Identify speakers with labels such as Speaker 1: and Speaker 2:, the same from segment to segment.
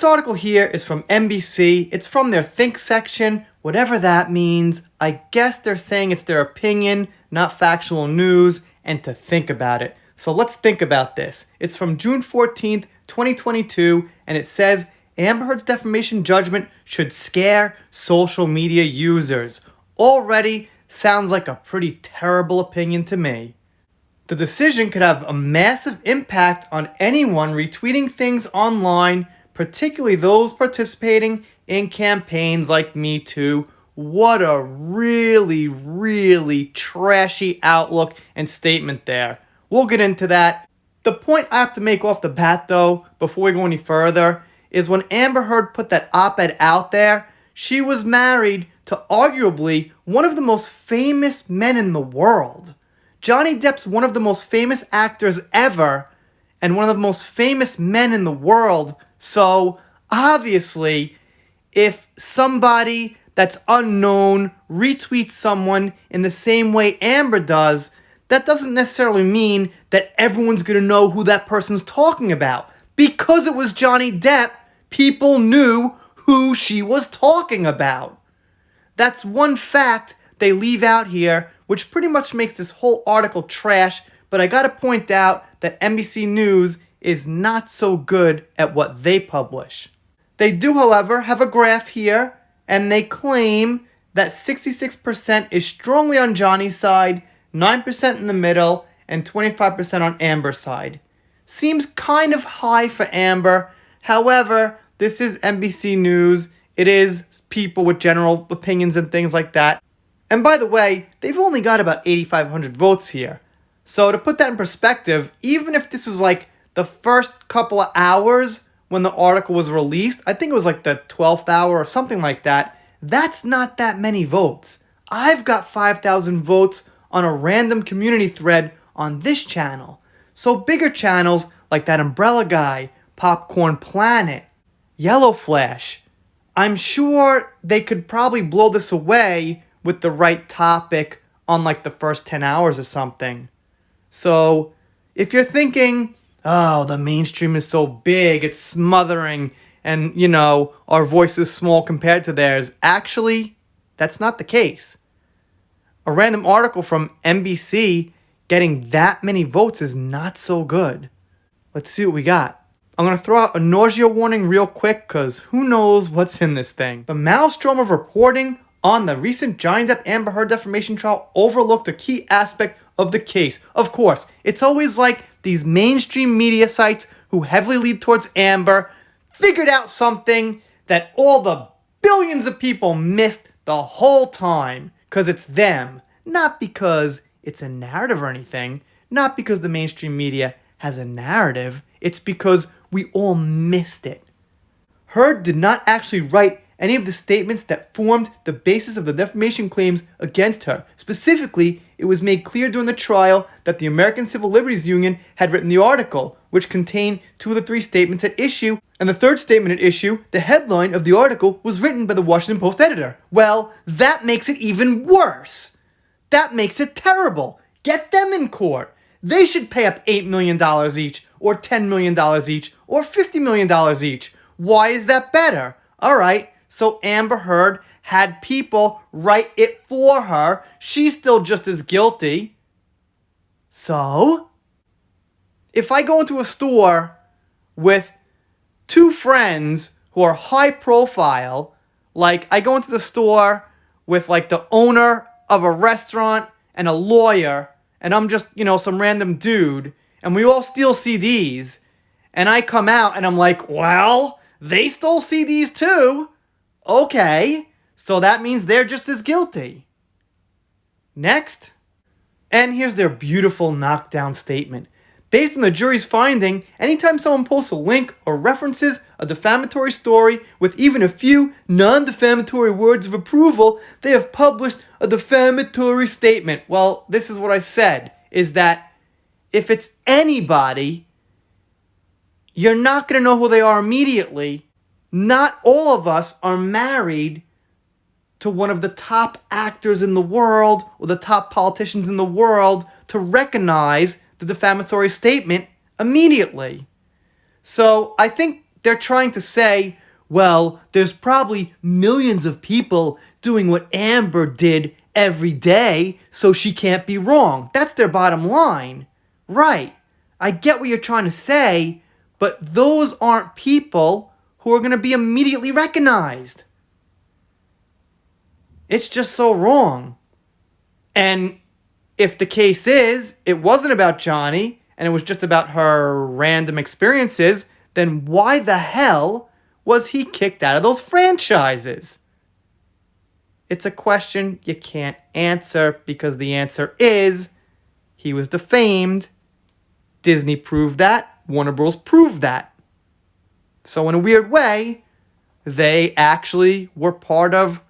Speaker 1: This article here is from NBC. It's from their Think section, whatever that means. I guess they're saying it's their opinion, not factual news, and to think about it. So let's think about this. It's from June 14th, 2022, and it says, Amber Heard's defamation judgment should scare social media users. Already sounds like a pretty terrible opinion to me. The decision could have a massive impact on anyone retweeting things online, particularly those participating in campaigns like Me Too. What a really, really trashy outlook and statement there. We'll get into that. The point I have to make off the bat, though, before we go any further, is when Amber Heard put that op-ed out there, she was married to arguably one of the most famous men in the world. Johnny Depp's one of the most famous actors ever, and one of the most famous men in the world. So, obviously, if somebody that's unknown retweets someone in the same way Amber does, that doesn't necessarily mean that everyone's going to know who that person's talking about. Because it was Johnny Depp, people knew who she was talking about. That's one fact they leave out here, which pretty much makes this whole article trash, but I gotta point out that NBC News is not so good at what they publish. They do, however, have a graph here, and they claim that 66% is strongly on Johnny's side, 9% in the middle, and 25% on Amber's side. Seems kind of high for Amber. However, this is NBC News. It is people with general opinions and things like that. And by the way, they've only got about 8,500 votes here. So to put that in perspective, even if this is like the first couple of hours when the article was released, I think it was like the 12th hour or something like that, that's not that many votes. I've got 5,000 votes on a random community thread on this channel. So bigger channels like that Umbrella Guy, Popcorn Planet, Yellow Flash, I'm sure they could probably blow this away with the right topic on like the first 10 hours or something. So if you're thinking, oh, the mainstream is so big, it's smothering, and you know, our voice is small compared to theirs, actually, that's not the case. A random article from NBC getting that many votes is not so good. Let's see what we got. I'm going to throw out a nausea warning real quick because who knows what's in this thing. The maelstrom of reporting on the recent Johnny Depp Amber Heard defamation trial overlooked a key aspect of the case. Of course, it's always like these mainstream media sites who heavily lead towards Amber figured out something that all the billions of people missed the whole time because it's them, not because it's a narrative or anything, not because the mainstream media has a narrative, it's because we all missed it. Heard did not actually write any of the statements that formed the basis of the defamation claims against her. Specifically, it was made clear during the trial that the American Civil Liberties Union had written the article, which contained 2 of the 3 statements at issue, and the 3rd statement at issue, the headline of the article, was written by the Washington Post editor. Well, that makes it even worse. That makes it terrible. Get them in court. They should pay up $8 million each, or $10 million each, or $50 million each. Why is that better? Alright, so Amber Heard had people write it for her. She's still just as guilty. So, if I go into a store with 2 friends who are high profile, like I go into the store with like the owner of a restaurant and a lawyer, and I'm just, you know, some random dude, and we all steal CDs, and I come out and I'm like, well, they stole CDs too. Okay, so that means they're just as guilty. Next. And here's their beautiful knockdown statement. Based on the jury's finding, anytime someone posts a link or references a defamatory story with even a few non-defamatory words of approval, they have published a defamatory statement. Well, this is what I said, is that if it's anybody, you're not going to know who they are immediately. Not all of us are married to one of the top actors in the world or the top politicians in the world to recognize the defamatory statement immediately. So I think They're trying to say, well, there's probably millions of people doing what Amber did every day, so she can't be wrong. That's their bottom line. Right. I get what you're trying to say, but those aren't people who are going to be immediately recognized. It's just so wrong. And if the case is, it wasn't about Johnny, and it was just about her random experiences, then why the hell was he kicked out of those franchises? It's a question you can't answer because the answer is he was defamed. Disney proved that. Warner Bros. Proved that. So in a weird way, they actually were part of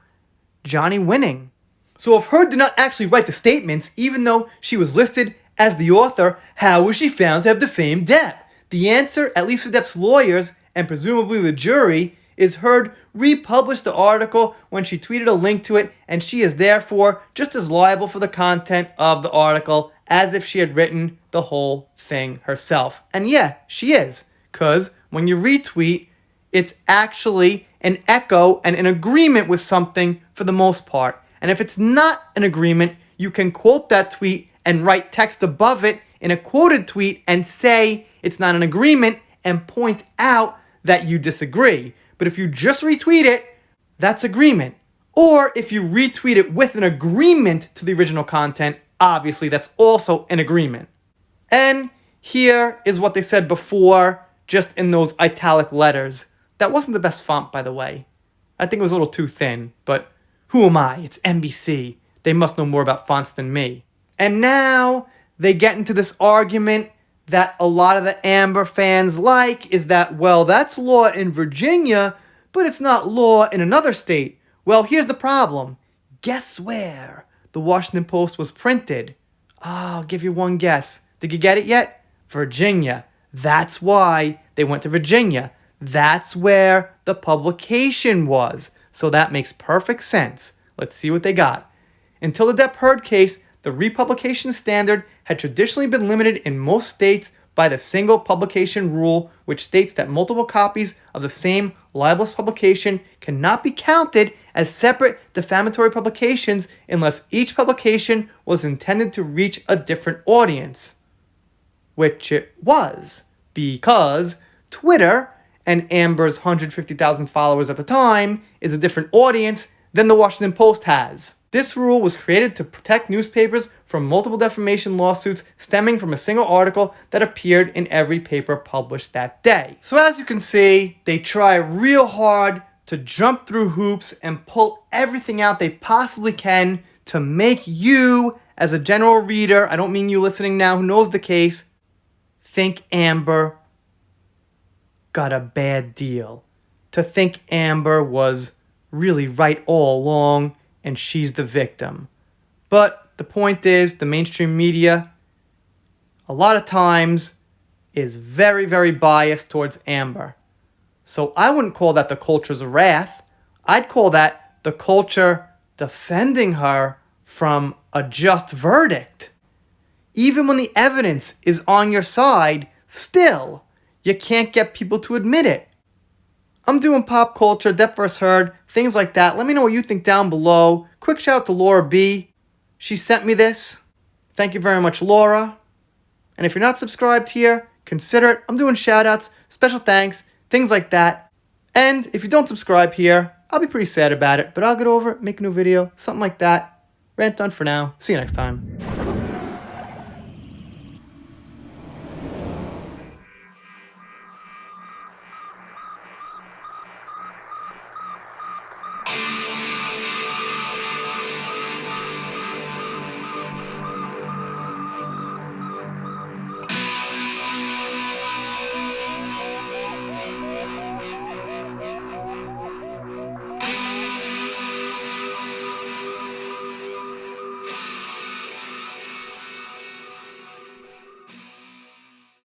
Speaker 1: Johnny winning. So if Heard did not actually write the statements, even though she was listed as the author, how was she found to have defamed Depp? The answer, at least for Depp's lawyers, and presumably the jury, is Heard republished the article when she tweeted a link to it, and she is therefore just as liable for the content of the article as if she had written the whole thing herself. And yeah, she is, because when you retweet, it's actually an echo and an agreement with something for the most part. And if it's not an agreement, you can quote that tweet and write text above it in a quoted tweet and say it's not an agreement and point out that you disagree. But if you just retweet it, that's agreement. Or if you retweet it with an agreement to the original content, obviously that's also an agreement. And here is what they said before, just in those italic letters. That wasn't the best font, by the way. I think it was a little too thin, but who am I? It's NBC. They must know more about fonts than me. And now they get into this argument that a lot of the Amber fans like, is that, well, that's law in Virginia, but it's not law in another state. Well, here's the problem. Guess where the Washington Post was printed? I'll give you one guess. Did you get it yet? Virginia. That's why they went to Virginia. That's where the publication was. So that makes perfect sense. Let's see what they got. Until the Depp Heard case, the republication standard had traditionally been limited in most states by the single publication rule, which states that multiple copies of the same libelous publication cannot be counted as separate defamatory publications unless each publication was intended to reach a different audience. Which it was, because Twitter, and Amber's 150,000 followers at the time, is a different audience than the Washington Post has. This rule was created to protect newspapers from multiple defamation lawsuits stemming from a single article that appeared in every paper published that day. So as you can see, they try real hard to jump through hoops and pull everything out they possibly can to make you, as a general reader, I don't mean you listening now who knows the case, think Amber got a bad deal. To think Amber was really right all along and she's the victim. But the point is, the mainstream media, a lot of times, is very, very biased towards Amber. So I wouldn't call that the culture's wrath. I'd call that the culture defending her from a just verdict. Even when the evidence is on your side, still, you can't get people to admit it. I'm doing pop culture, Depp vs. Heard, things like that. Let me know what you think down below. Quick shout out to Laura B. She sent me this. Thank you very much, Laura. And if you're not subscribed here, consider it. I'm doing shout outs, special thanks, things like that. And if you don't subscribe here, I'll be pretty sad about it, but I'll get over it, make a new video, something like that. Rant done for now. See you next time.